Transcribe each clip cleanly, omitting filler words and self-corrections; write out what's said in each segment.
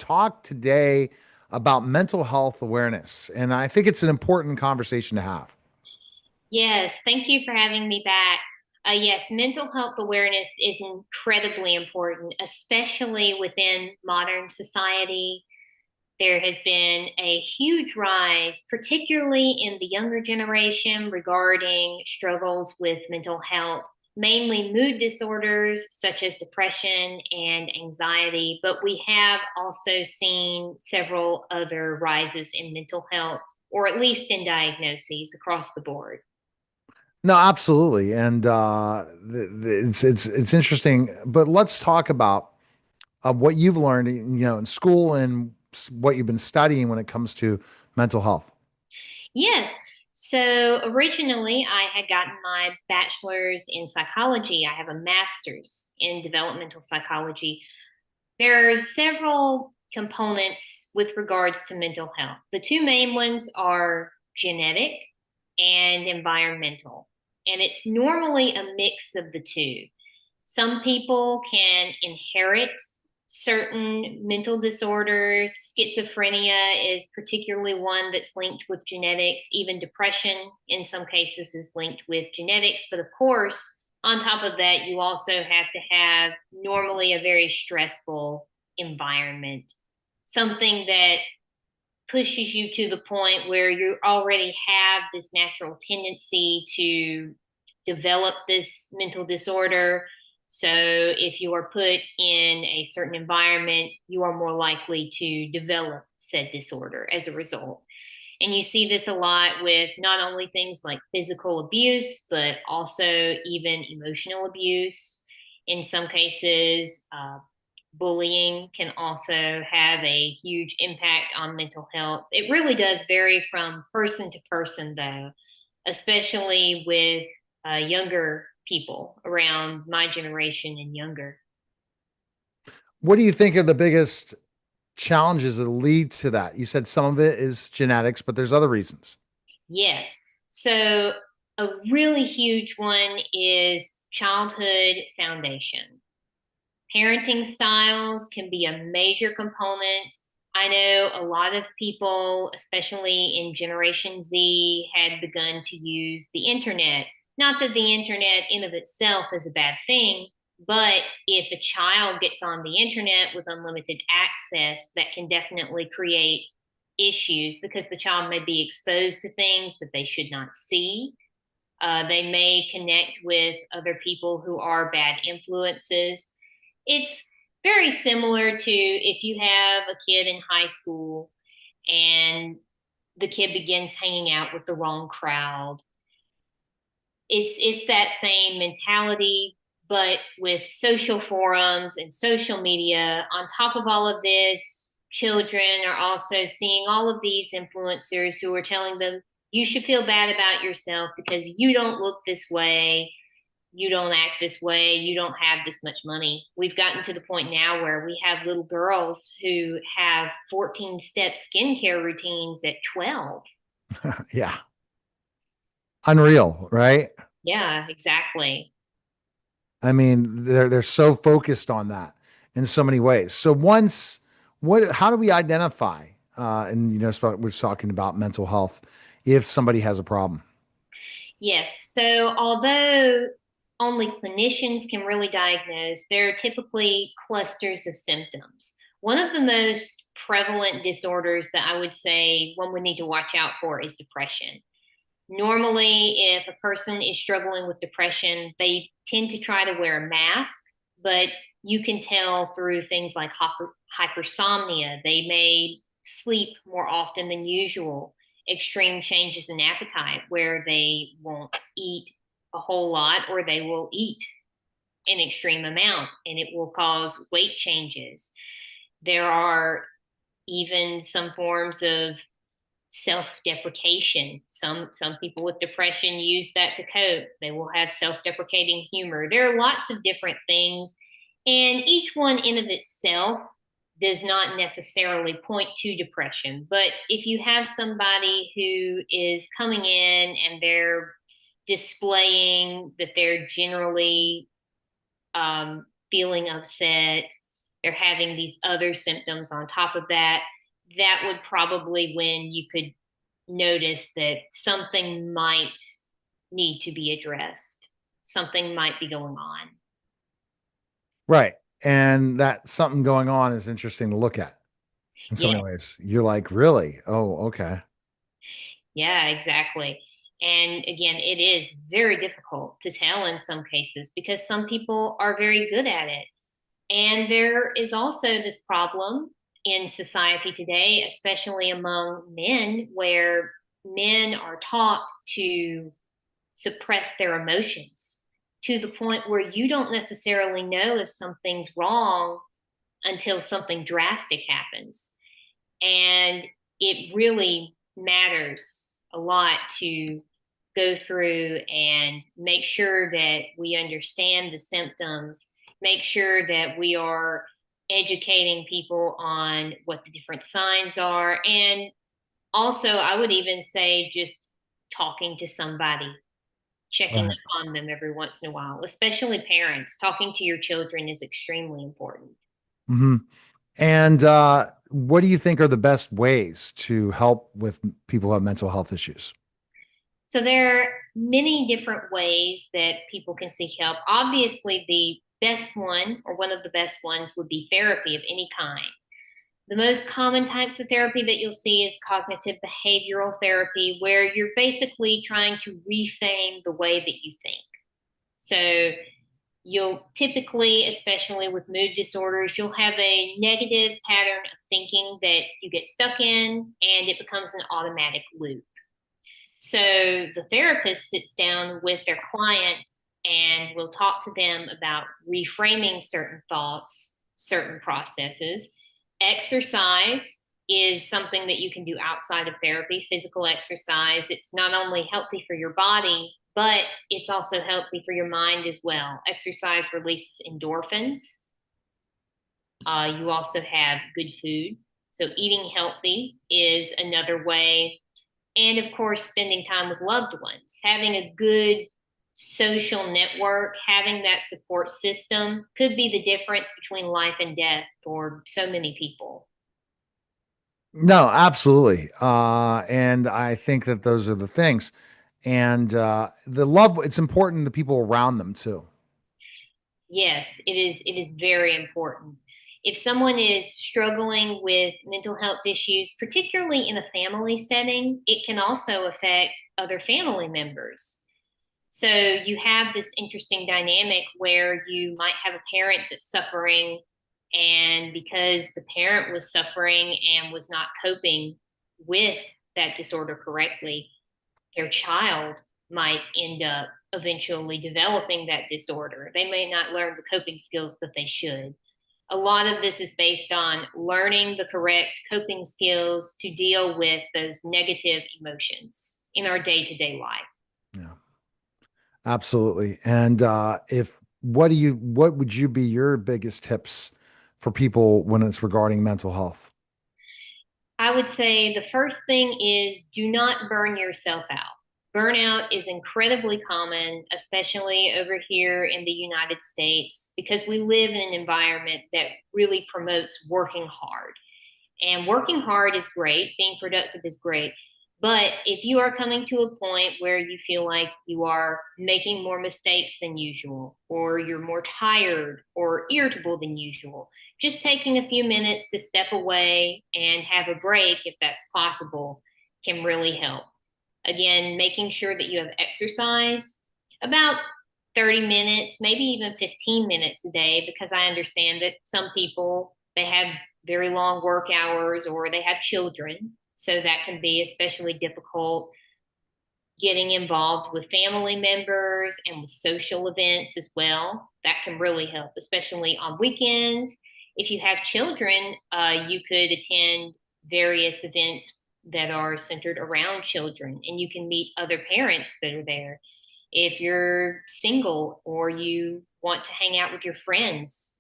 talk today about mental health awareness. And I think it's an important conversation to have. Yes, thank you for having me back. Yes, mental health awareness is incredibly important, especially within modern society. There has been a huge rise, particularly in the younger generation, regarding struggles with mental health, mainly mood disorders such as depression and anxiety. But we have also seen several other rises in mental health, or at least in diagnoses across the board. No, absolutely. And it's interesting, but let's talk about what you've learned, in school and what you've been studying when it comes to mental health. Yes. So originally, I had gotten my bachelor's in psychology. I have a master's in developmental psychology. There are several components with regards to mental health. The two main ones are genetic and environmental, and it's normally a mix of the two. Some people can inherit certain mental disorders. Schizophrenia is particularly one that's linked with genetics. Even depression, in some cases, is linked with genetics. But of course, on top of that, you also have to have normally a very stressful environment, something that pushes you to the point where you already have this natural tendency to develop this mental disorder. So, if you are put in a certain environment, you are more likely to develop said disorder as a result. And you see this a lot with not only things like physical abuse, but also even emotional abuse. In some cases, bullying can also have a huge impact on mental health. It really does vary from person to person, though, especially with younger people around my generation and younger. What do you think are the biggest challenges that lead to that? You said some of it is genetics, but there's other reasons. Yes. So, a really huge one is childhood foundation. Parenting styles can be a major component. I know a lot of people, especially in Generation Z, had begun to use the internet. Not that the internet in of itself is a bad thing, but if a child gets on the internet with unlimited access, that can definitely create issues because the child may be exposed to things that they should not see. They may connect with other people who are bad influences. It's very similar to if you have a kid in high school and the kid begins hanging out with the wrong crowd. It's that same mentality, but with social forums and social media. On top of all of this, children are also seeing all of these influencers who are telling them you should feel bad about yourself because you don't look this way, you don't act this way, you don't have this much money. We've gotten to the point now where we have little girls who have 14-step skincare routines at 12. Yeah. Unreal, right? Yeah, exactly. I mean, they're so focused on that in so many ways. So once what how do we identify and we're talking about mental health if somebody has a problem? Yes. So, although only clinicians can really diagnose, there are typically clusters of symptoms. One of the most prevalent disorders that I would say one would need to watch out for is depression. Normally, if a person is struggling with depression, they tend to try to wear a mask, but you can tell through things like hypersomnia. They may sleep more often than usual, extreme changes in appetite, where they won't eat a whole lot or they will eat an extreme amount, and it will cause weight changes. There are even some forms of self-deprecation. Some people with depression use that to cope. They will have self-deprecating humor. There are lots of different things, and each one in of itself does not necessarily point to depression. But if you have somebody who is coming in and they're displaying that they're generally feeling upset, they're having these other symptoms on top of that, that would probably when you could notice that something might need to be addressed. Something might be going on. Right. And that something going on is interesting to look at in so Yeah, many ways. You're like, really? Oh, okay. yeah, exactly. And again, it is very difficult to tell in some cases because some people are very good at it. And there is also this problem in society today, especially among men, where men are taught to suppress their emotions to the point where you don't necessarily know if something's wrong until something drastic happens. And it really matters a lot to go through and make sure that we understand the symptoms, make sure that we are educating people on what the different signs are. And also, I would even say just talking to somebody, checking Right. up on them every once in a while, especially parents. Talking to your children is extremely important. Hmm. And what do you think are the best ways to help with people who have mental health issues? So there are many different ways that people can seek help. Obviously, the best one or one of the best ones would be therapy of any kind. The most common types of therapy that you'll see is cognitive behavioral therapy, where you're basically trying to reframe the way that you think. So you'll typically, especially with mood disorders, you'll have a negative pattern of thinking that you get stuck in and it becomes an automatic loop. So the therapist sits down with their client and will talk to them about reframing certain thoughts, certain processes. Exercise is something that you can do outside of therapy, physical exercise. It's not only healthy for your body, but it's also healthy for your mind as well. Exercise releases endorphins. You also have good food. So, eating healthy is another way, and of course spending time with loved ones, having a good social network, having that support system could be the difference between life and death for so many people. No, absolutely. And I think that those are the things. And the love, it's important the people around them too. Yes, it is very important. If someone is struggling with mental health issues, particularly in a family setting, it can also affect other family members. So you have this interesting dynamic where you might have a parent that's suffering, and because the parent was suffering and was not coping with that disorder correctly, their child might end up eventually developing that disorder. They may not learn the coping skills that they should. A lot of this is based on learning the correct coping skills to deal with those negative emotions in our day to day life. Yeah, absolutely. And if what would you be your biggest tips for people when it's regarding mental health? I would say the first thing is do not burn yourself out. Burnout is incredibly common, especially over here in the United States, because we live in an environment that really promotes working hard. And working hard is great, being productive is great. But if you are coming to a point where you feel like you are making more mistakes than usual, or you're more tired or irritable than usual, just taking a few minutes to step away and have a break, if that's possible, can really help. Again, making sure that you have exercise about 30 minutes, maybe even 15 minutes a day, because I understand that some people, they have very long work hours or they have children. So that can be especially difficult. Getting involved with family members and with social events as well. That can really help, especially on weekends. If you have children, you could attend various events that are centered around children and you can meet other parents that are there. If you're single or you want to hang out with your friends,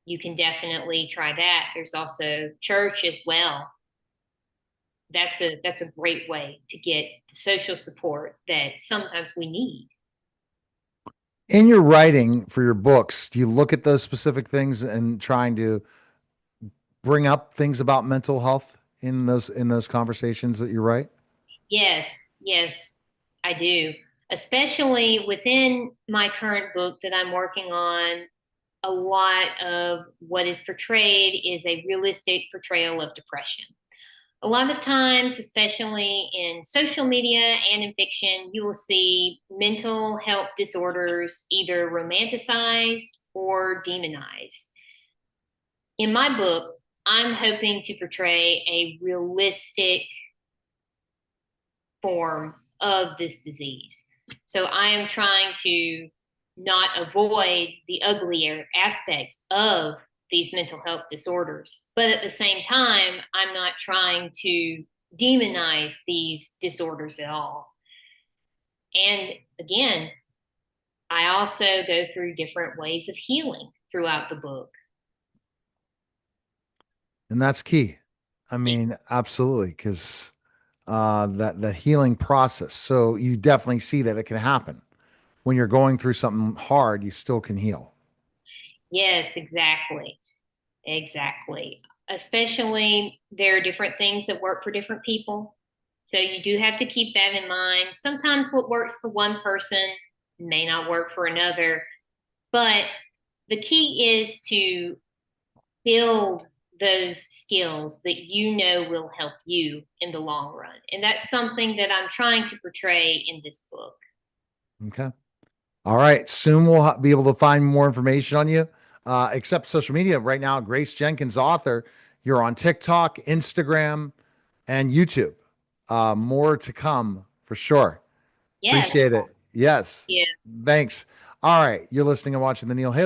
you can definitely try that. There's also church as well. That's a great way to get the social support that sometimes we need. In your writing for your books, do you look at those specific things and trying to bring up things about mental health in those conversations that you write? Yes, yes, I do. Especially within my current book that I'm working on, a lot of what is portrayed is a realistic portrayal of depression. A lot of times, especially in social media and in fiction, you will see mental health disorders either romanticized or demonized. In my book, I'm hoping to portray a realistic form of this disease. So I am trying to not avoid the uglier aspects of these mental health disorders, but at the same time, I'm not trying to demonize these disorders at all. And again, I also go through different ways of healing throughout the book. And that's key. I mean, absolutely, because that the healing process. So you definitely see that it can happen when you're going through something hard. You still can heal. Yes, exactly. Exactly. Especially there are different things that work for different people. So you do have to keep that in mind. Sometimes what works for one person may not work for another, but the key is to build those skills that you know will help you in the long run. And that's something that I'm trying to portray in this book. Okay. All right. Soon we'll be able to find more information on you, except social media. Right now, Grace Jenkins, author. You're on TikTok, Instagram, and YouTube. More to come for sure. Yes. Appreciate it. Yes. Yeah. Thanks. All right. You're listening and watching The Neil Haley